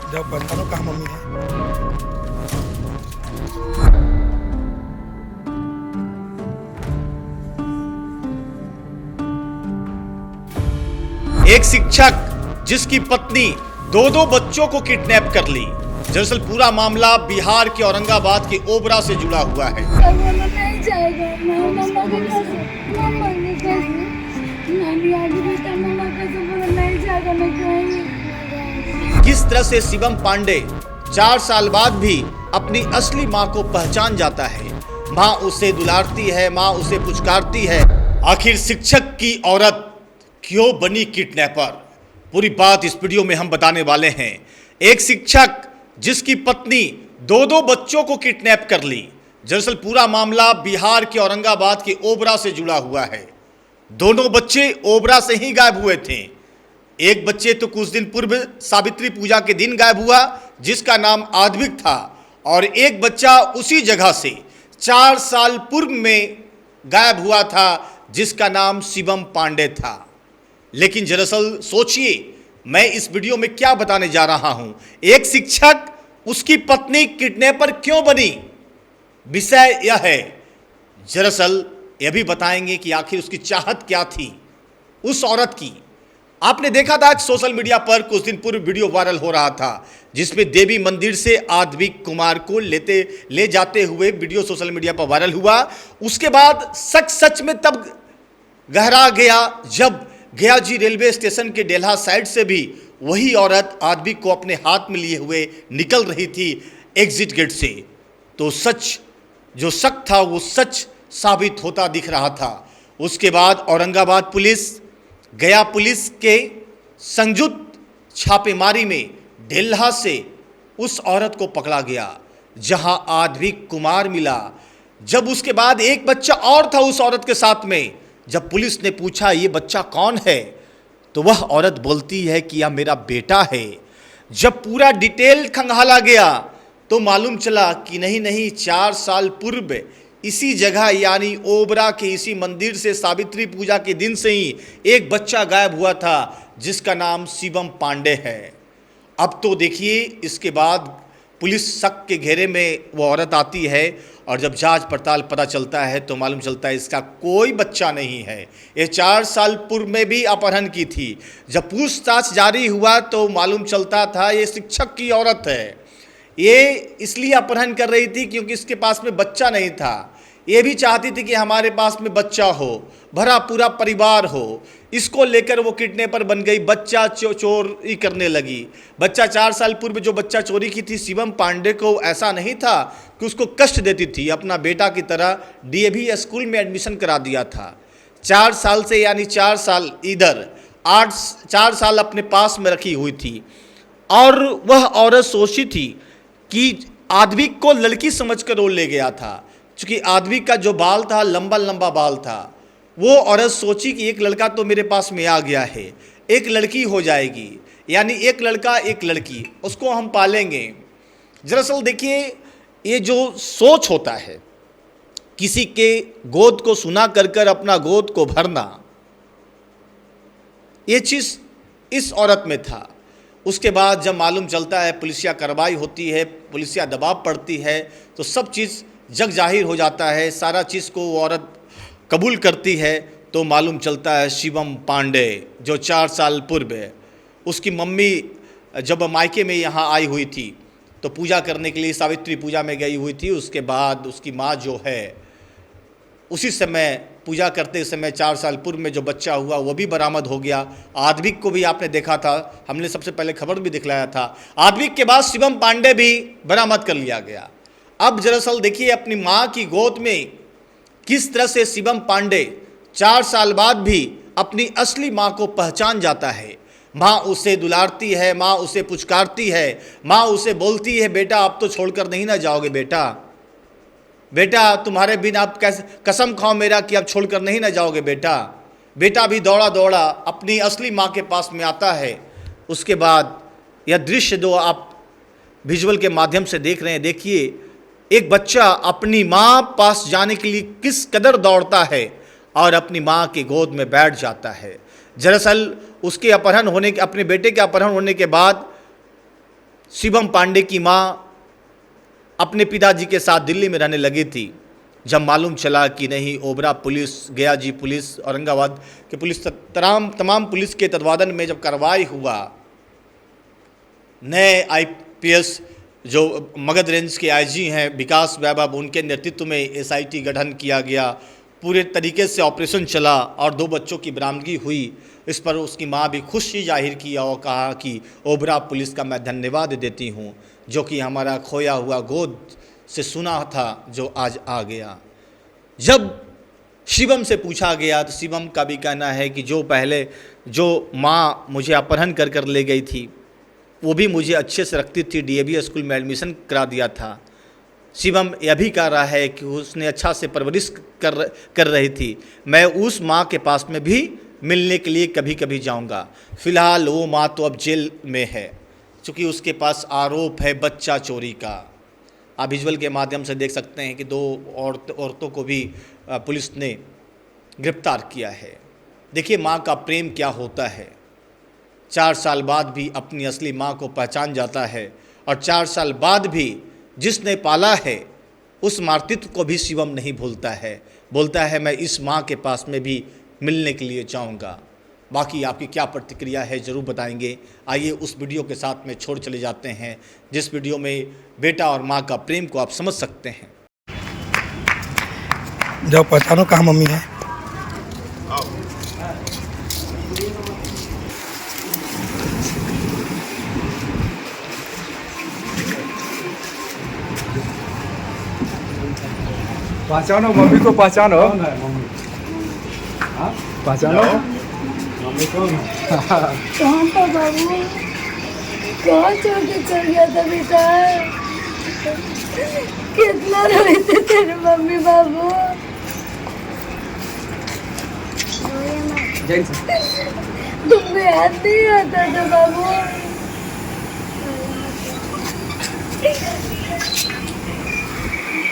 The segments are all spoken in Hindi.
जब बता दो कहाँ मम्मी है। एक शिक्षक जिसकी पत्नी दो दो बच्चों को किडनैप कर ली। दरअसल पूरा मामला बिहार के औरंगाबाद के ओबरा से जुड़ा हुआ है। नहीं जाएगा, मम्मा के कैसे, मम्मा के कैसे, नानी आगे बेटा मम्मा कैसे बोला नहीं जाएगा, मैं कहीं। किस तरह से शिवम पांडे 4 साल बाद भी अपनी असली मां को पहचान जाता है। मां उसे दुलारती है, मां उसे पुचकारती है। आखिर शिक्षक की औरत क्यों बनी किडनैपर? पूरी बात इस वीडियो में हम बताने वाले हैं। एक शिक्षक जिसकी पत्नी दो दो बच्चों को किडनैप कर ली। दरअसल पूरा मामला बिहार के औरंगाबाद के ओबरा से जुड़ा हुआ है। दोनों बच्चे ओबरा से ही गायब हुए थे। एक बच्चे तो कुछ दिन पूर्व सावित्री पूजा के दिन गायब हुआ, जिसका नाम आद्विक था, और एक बच्चा उसी जगह से 4 साल पूर्व में गायब हुआ था, जिसका नाम शिवम पांडे था। लेकिन दरअसल सोचिए, मैं इस वीडियो में क्या बताने जा रहा हूं। एक शिक्षक, उसकी पत्नी किडनैपर क्यों बनी? विषय यह है। दरअसल यह भी बताएंगे कि आखिर उसकी चाहत क्या थी उस औरत की। आपने देखा था कि सोशल मीडिया पर कुछ दिन पूर्व वीडियो वायरल हो रहा था, जिसमें देवी मंदिर से आद्विक कुमार को ले जाते हुए वीडियो सोशल मीडिया पर वायरल हुआ। उसके बाद सच में तब गहरा गया, जब गयाजी रेलवे स्टेशन के डेल्हा साइड से भी वही औरत आद्विक को अपने हाथ में लिए हुए निकल रही थी एग्जिट गेट से। तो सच, जो शक था वो सच साबित होता दिख रहा था। उसके बाद औरंगाबाद पुलिस, गया पुलिस के संयुक्त छापेमारी में डेल्हा से उस औरत को पकड़ा गया, जहां आद्विक कुमार मिला। जब उसके बाद एक बच्चा और था उस औरत के साथ में। जब पुलिस ने पूछा ये बच्चा कौन है, तो वह औरत बोलती है कि यह मेरा बेटा है। जब पूरा डिटेल खंगाला गया तो मालूम चला कि नहीं 4 साल पूर्व इसी जगह यानी ओबरा के इसी मंदिर से सावित्री पूजा के दिन से ही एक बच्चा गायब हुआ था, जिसका नाम शिवम पांडे है। अब तो देखिए, इसके बाद पुलिस शक के घेरे में वो औरत आती है, और जब जांच पड़ताल पता चलता है तो मालूम चलता है इसका कोई बच्चा नहीं है। ये 4 साल पूर्व में भी अपहरण की थी। जब पूछताछ जारी हुआ तो मालूम चलता था ये शिक्षक की औरत है। ये इसलिए अपहरण कर रही थी क्योंकि इसके पास में बच्चा नहीं था। ये भी चाहती थी कि हमारे पास में बच्चा हो, भरा पूरा परिवार हो। इसको लेकर वो किडनैपर बन गई, बच्चा चोरी करने लगी। बच्चा 4 साल पूर्व जो बच्चा चोरी की थी शिवम पांडे को, ऐसा नहीं था कि उसको कष्ट देती थी, अपना बेटा की तरह डीएवी स्कूल में एडमिशन करा दिया था। 4 साल से यानी 4 साल इधर, 4 साल अपने पास में रखी हुई थी। और वह औरत सोची थी कि आद्विक को लड़की समझकर वो ले गया था। चूँकि आद्विक का जो बाल था, लंबा लंबा बाल था, वो औरत सोची कि एक लड़का तो मेरे पास में आ गया है, एक लड़की हो जाएगी, यानी एक लड़का एक लड़की, उसको हम पालेंगे। दरअसल देखिए, ये जो सोच होता है, किसी के गोद को सुना कर कर अपना गोद को भरना, ये चीज़ इस औरत में था। उसके बाद जब मालूम चलता है, पुलिसिया कार्रवाई होती है, पुलिसिया दबाव पड़ती है, तो सब चीज़ जग जाहिर हो जाता है, सारा चीज़ को वो औरत कबूल करती है। तो मालूम चलता है शिवम पांडे जो 4 साल पूर्व है, उसकी मम्मी जब मायके में यहाँ आई हुई थी तो पूजा करने के लिए सावित्री पूजा में गई हुई थी। उसके बाद उसकी माँ जो है, उसी समय पूजा करते समय 4 साल पूर्व में जो बच्चा हुआ वो भी बरामद हो गया। आद्विक को भी आपने देखा था, हमने सबसे पहले खबर भी दिखलाया था। आद्विक के बाद शिवम पांडे भी बरामद कर लिया गया। अब दरअसल देखिए, अपनी माँ की गोद में किस तरह से शिवम पांडे 4 साल बाद भी अपनी असली माँ को पहचान जाता है। माँ उसे दुलारती है, माँ उसे पुचकारती है, माँ उसे बोलती है बेटा अब तो छोड़कर नहीं ना जाओगे बेटा, बेटा तुम्हारे बिना आप कैसे, कसम खाओ मेरा कि अब छोड़कर नहीं ना जाओगे बेटा। बेटा भी दौड़ा दौड़ा अपनी असली माँ के पास में आता है। उसके बाद यह दृश्य जो आप विजुअल के माध्यम से देख रहे हैं, देखिए एक बच्चा अपनी माँ पास जाने के लिए किस कदर दौड़ता है और अपनी माँ की गोद में बैठ जाता है। दरअसल उसके अपहरण होने के, अपने बेटे के अपहरण होने के बाद शिवम पांडे की मां अपने पिताजी के साथ दिल्ली में रहने लगी थी। जब मालूम चला कि नहीं, ओबरा पुलिस, गया जी पुलिस, औरंगाबाद के पुलिस, तमाम पुलिस के तत्वाधान में जब कार्रवाई हुआ, नए आईपीएस जो मगध रेंज के आईजी हैं विकास वैभव, उनके नेतृत्व में एसआईटी गठन किया गया। पूरे तरीके से ऑपरेशन चला और 2 बच्चों की बरामदगी हुई। इस पर उसकी मां भी खुशी जाहिर किया और कहा कि ओबरा पुलिस का मैं धन्यवाद देती हूं, जो कि हमारा खोया हुआ गोद से सुना था जो आज आ गया। जब शिवम से पूछा गया तो शिवम का भी कहना है कि जो माँ मुझे अपहरण कर ले गई थी, वो भी मुझे अच्छे से रखती थी, डीएवी स्कूल में एडमिशन करा दिया था। शिवम यह भी कह रहा है कि उसने अच्छा से परवरिश कर रही थी। मैं उस माँ के पास में भी मिलने के लिए कभी कभी जाऊंगा। फिलहाल वो माँ तो अब जेल में है, क्योंकि उसके पास आरोप है बच्चा चोरी का। आप विजुअल के माध्यम से देख सकते हैं कि 2 औरतों को भी पुलिस ने गिरफ्तार किया है। देखिए माँ का प्रेम क्या होता है। 4 साल बाद भी अपनी असली माँ को पहचान जाता है, और 4 साल बाद भी जिसने पाला है उस मातृत्व को भी शिवम नहीं भूलता है। बोलता है मैं इस माँ के पास में भी मिलने के लिए जाऊँगा। बाकी आपकी क्या प्रतिक्रिया है ज़रूर बताएंगे। आइए उस वीडियो के साथ में छोड़ चले जाते हैं, जिस वीडियो में बेटा और माँ का प्रेम को आप समझ सकते हैं। जाओ पहचानो कहाँ मम्मी है। पहचानो मम्मी को, पहचानो पहचानो मम्मी को। कहाँ पर बाबू? कहाँ छोड़ के चल गया था बेटा? कितना रोए थे तेरे मम्मी बाबू? तुम्हें याद नहीं आता था बाबू?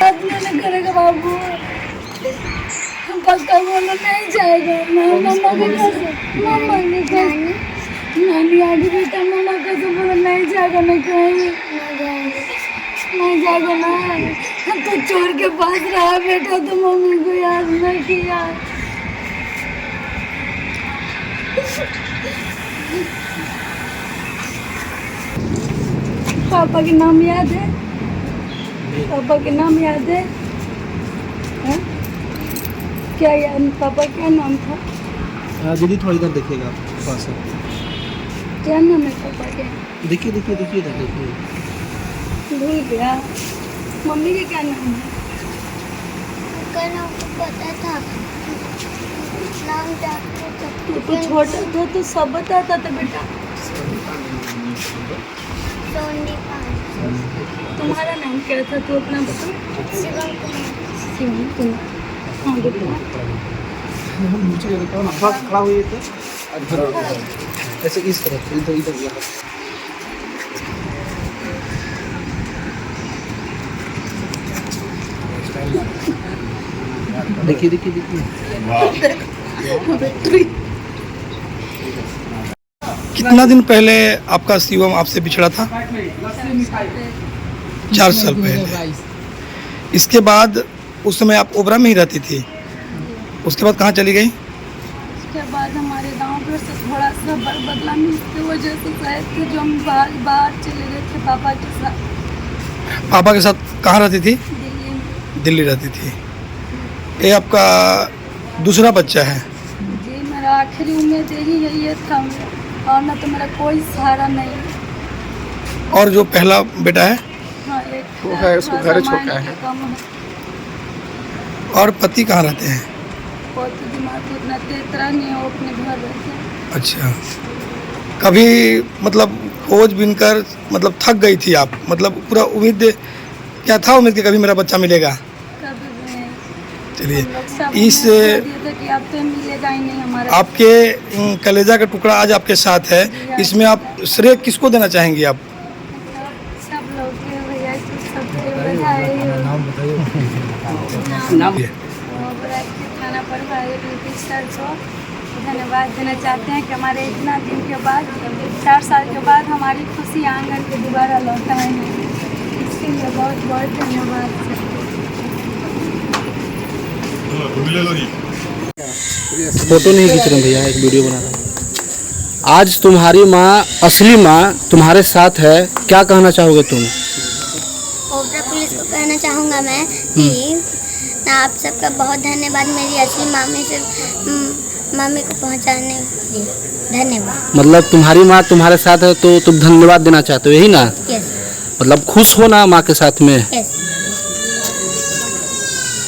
याद नहीं करेगा बाबू? पक्का बोलो नहीं जाएगा। मम्मा के कैसे? मम्मा के कैसे? नानी आगे बेटा, मम्मा कैसे बोलो नहीं जाएगा? मैं कहीं नहीं जाएगा ना। तो चोर के पास रहा बेटा, तो मम्मी को याद न किया। पापा के नाम याद है? पापा के नाम याद है? हाँ? क्या याद? पापा क्या नाम था? दीदी थोड़ी इधर देखिएगा पास से। क्या नाम है पापा के? देखिए देखिए देखिए इधर देखिए। भूल गया। मम्मी के क्या नाम है? का नाम को पता था, नाम जानते थे। तो छोटा था तो सब बताता था बेटा। सोनी पान, तुम्हारा नाम क्या था? तू अपना बता। शिवम कुमार। शिवम कुमार। हाँ बेटा। बस खड़ा हुई थे ऐसे इस तरफ, इधर इधर यहाँ। देखिए देखिए देखिए। कितना दिन पहले आपका शिवम आपसे बिछड़ा था? 4 साल पहले। इसके बाद उस समय आप ओबरा में ही रहती थी, उसके बाद कहाँ चली गई? उसके बाद हमारे गांव पर से थोड़ा सा बदला में, इसकी वजह से शायद कि जो हम बाहर चले गए थे पापा के साथ। पापा के साथ कहाँ रहती थी? दिल्ली में। दिल्ली रहती थी। ये आपका दूसरा बच्चा है? जी, मेरा आखिरी उम्मीद यही है, ये था, और ना तो मेरा कोई सहारा नहीं। और जो पहला बेटा है? हाँ, एक वो है, उसको घर छोड़ के आए हैं। कम है। और पति कहाँ रहते हैं? बहुत दिमाग उतना तेतरा नहीं है, वो अपने घर रहते हैं। अच्छा, कभी मतलब खोज बिन कर मतलब थक गई थी आप? मतलब पूरा उम्मीद क्या था, उम्मीद कि कभी मेरा बच्चा मिलेगा? कभी भी नहीं। चलिए, हम लोग सब इस उम्मीद कर दिए थे कि अब तो मिलेगा ही नहीं हमारा। आपके कलेजा का टुकड़ा आज आपके साथ है, इसमें आप श्रेय किसको देना चाहेंगे आप? सब लोग के भैया सबके बधाई हो। नाम बताइए। नाम थाना प्रभारी ड्यूटी सर को धन्यवाद देना चाहते हैं कि हमारे इतना दिन के बाद, 4 साल के बाद हम हमारी खुशी आंगन पे दोबारा लौटाए हैं, इसके लिए बहुत बहुत धन्यवाद सर। फोटो नहीं खींच रहे भैया, एक वीडियो बना रहे हैं। आज तुम्हारी माँ, असली माँ तुम्हारे साथ है, क्या कहना चाहोगे तुम? ओबरा पुलिस को कहना चाहूँगा मैं कि आप सबका बहुत धन्यवाद मेरी असली मम्मी को पहुँचाने के लिए। धन्यवाद। मतलब तुम्हारी माँ तुम्हारे साथ है तो तुम धन्यवाद देना चाहते हो, यही ना? यस मतलब खुश हो ना माँ के साथ में? यस।